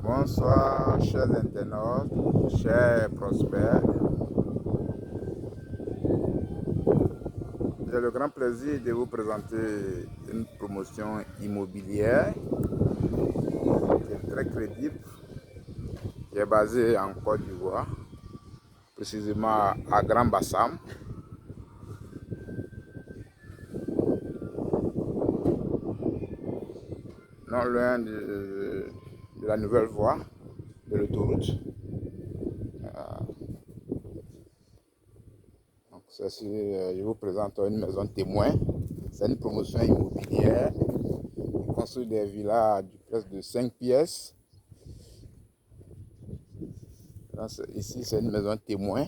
Bonsoir, chers internautes, chers prospères. J'ai le grand plaisir de vous présenter une promotion immobilière qui est très crédible, qui est basée en Côte d'Ivoire, précisément à Grand Bassam. Non loin de la nouvelle voie de l'autoroute. Donc, je vous présente une maison témoin. C'est une promotion immobilière qui construit des villas du presque de 5 pièces. Donc, ici, c'est une maison témoin.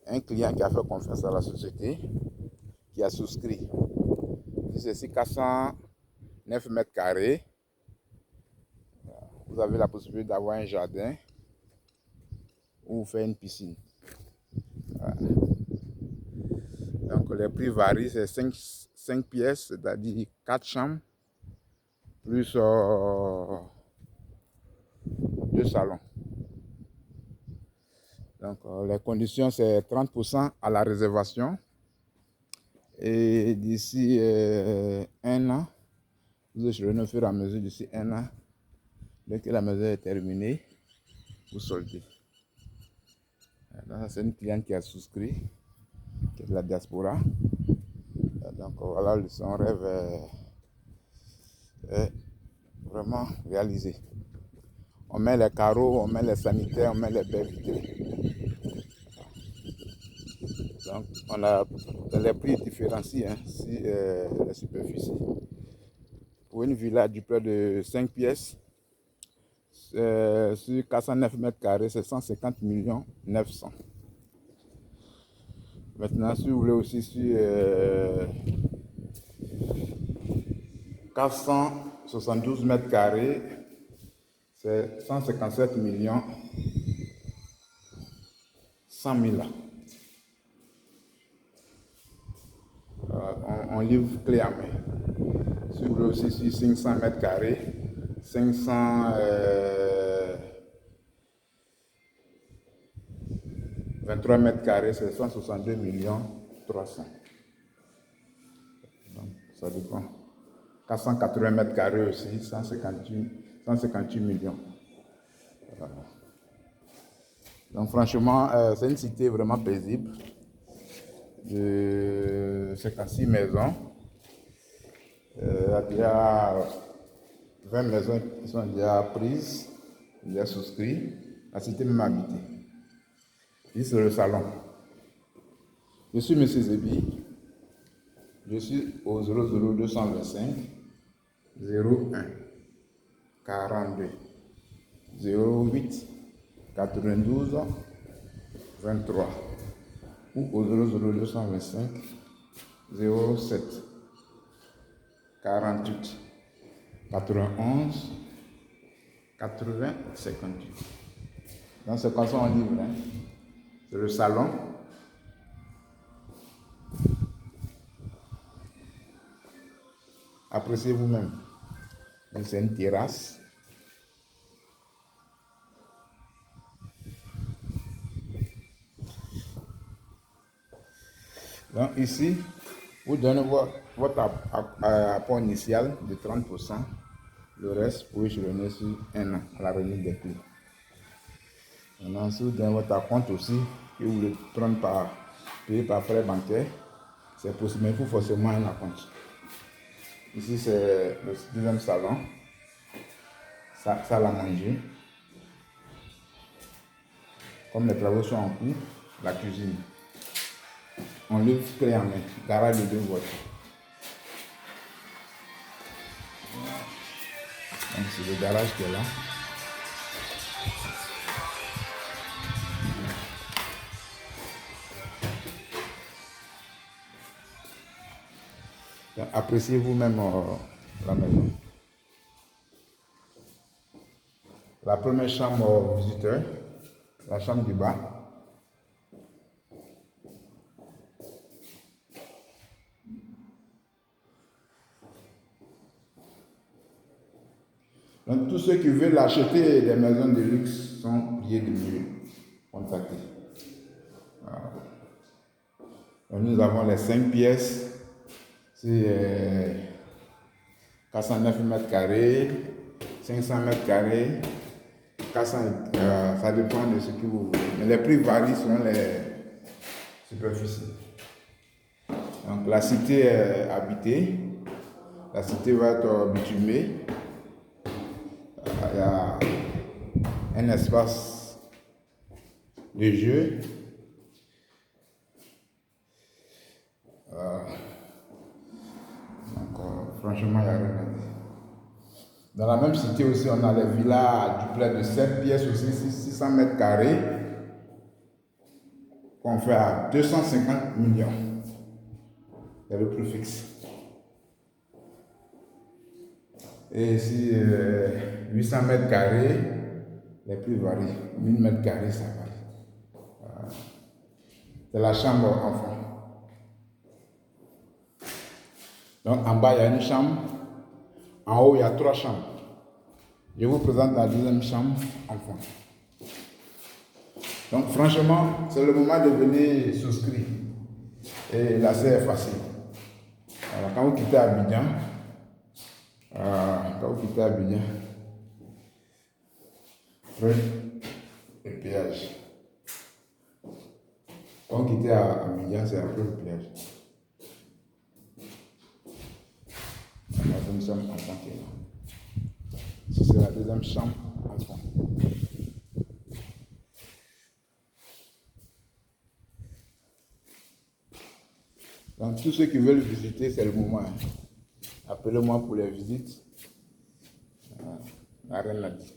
Un client qui a fait confiance à la société, qui a souscrit. Ici, 409 mètres carrés. Vous avez la possibilité d'avoir un jardin ou faire une piscine. Voilà. Donc les prix varient, c'est 5 pièces, c'est-à-dire 4 chambres, plus 2 salons. Donc les conditions, c'est 30% à la réservation. Et d'ici 1 an, vous échelonnez au fur et à mesure d'ici 1 an, dès que la maison est terminée, vous soldez. C'est une cliente qui a souscrit, qui est de la diaspora. Donc voilà, son rêve est vraiment réalisé. On met les carreaux, on met les sanitaires, on met les baies vitrées. Donc on a les prix différenciés sur les superficies. Pour une villa du près de 5 pièces, sur 409 mètres carrés, c'est 150 millions 900. Maintenant, si vous voulez aussi sur 472 mètres carrés, c'est 157 millions 100 000. On livre clé à main. Si vous voulez aussi sur 500 mètres carrés, 523 mètres carrés, c'est 162 millions 300. Donc, ça dépend. 480 mètres carrés aussi, 158 millions. Voilà. Donc, franchement, c'est une cité vraiment paisible. De 56 maisons. Il y a déjà 20 maisons qui sont déjà prises, déjà souscrites. La cité même habitée. Ici, c'est le salon. Je suis M. Zébi. Je suis au 00225 01 42 08 92 23 ou au 00225 07 48 91 80 58. Dans ce cas, on livre. C'est le salon. Appréciez vous-même. C'est une terrasse. Donc ici, vous donnez votre apport initial de 30%. Le reste, vous pouvez échelonner sur 1 an à la remise des clés. Maintenant, si vous donnez votre compte aussi, que vous voulez prendre payer par frais bancaires, c'est possible, mais il faut forcément un compte. Ici, c'est le deuxième salon, salle à manger. Comme les travaux sont en cours, la cuisine. On livre clé en main, garage de 2 voitures. Donc c'est le garage qui est là. Donc, appréciez vous-même la maison. La première chambre visiteur, la chambre du bas. Donc, tous ceux qui veulent acheter des maisons de luxe sont priés de me contacter. Voilà. Donc, nous avons les 5 pièces. C'est 409 mètres carrés, 500 mètres carrés, 400, ça dépend de ce que vous voulez. Mais les prix varient selon les superficies. Donc la cité est habitée, la cité va être bitumée. Il y a un espace de jeu. Franchement, il n'y a rien à dire. Dans la même cité aussi, on a les villas duplex de 7 pièces aussi, 600 mètres carrés, qu'on fait à 250 millions. C'est le prix fixe. Et ici, 800 mètres carrés, les prix varient. 1000 mètres carrés, ça varie. Voilà. C'est la chambre enfant. Donc en bas, il y a une chambre. En haut, il y a 3 chambres. Je vous présente la deuxième chambre enfant. Donc franchement, c'est le moment de venir souscrire. Et l'accès est facile. Alors, quand vous quittez Abidjan, après le péage. Quand vous quittez Abidjan, c'est après le péage. Alors, nous sommes enfants qui est là. C'est la deuxième chambre enfant. Donc, tous ceux qui veulent visiter, c'est le moment. Hein. Appelez-moi pour les visites. Rien à dire.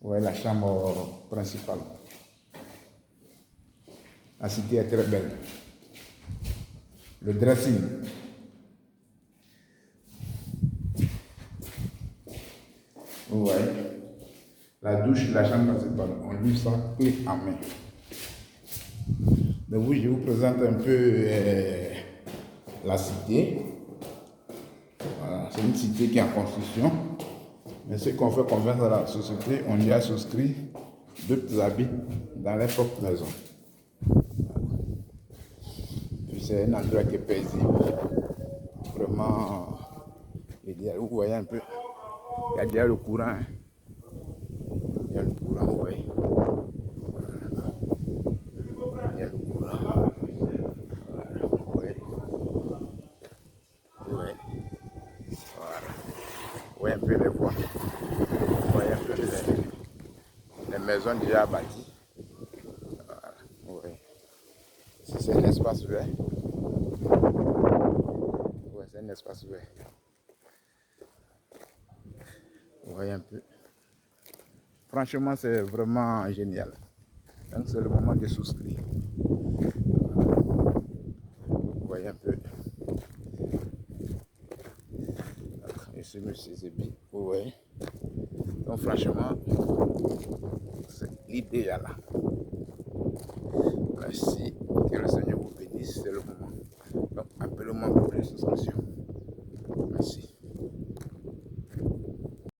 Ouais, la chambre principale. La cité est très belle. Le dressing. Vous voyez, la douche, la chambre principale, on livre ça clé en main. Donc oui, je vous présente un peu la cité. Voilà, c'est une cité qui est en construction. Mais ce qu'on fait confiance à la société, on y a souscrit, d'autres habitent dans les propres maisons. Puis c'est un endroit qui est paisible. Vraiment idéal. Vous voyez un peu, il y a déjà le courant. Hein. Il y a le courant, vous voyez. Il y a le courant. Voilà, vous voyez. Vous voyez. Voilà. Vous voyez un peu les voies. Vous voyez un peu les maisons déjà bâties. Voilà, vous voyez. C'est un espace vert. Ouais, c'est un espace vert. Vous voyez un peu. Franchement, c'est vraiment génial. Donc, c'est le moment de souscrire. Vous voyez un peu. Et ce monsieur Zébi, vous voyez. Donc, franchement, c'est l'idéal. Merci. Que le Seigneur vous bénisse. C'est le moment. Donc, appelez-moi pour les souscriptions.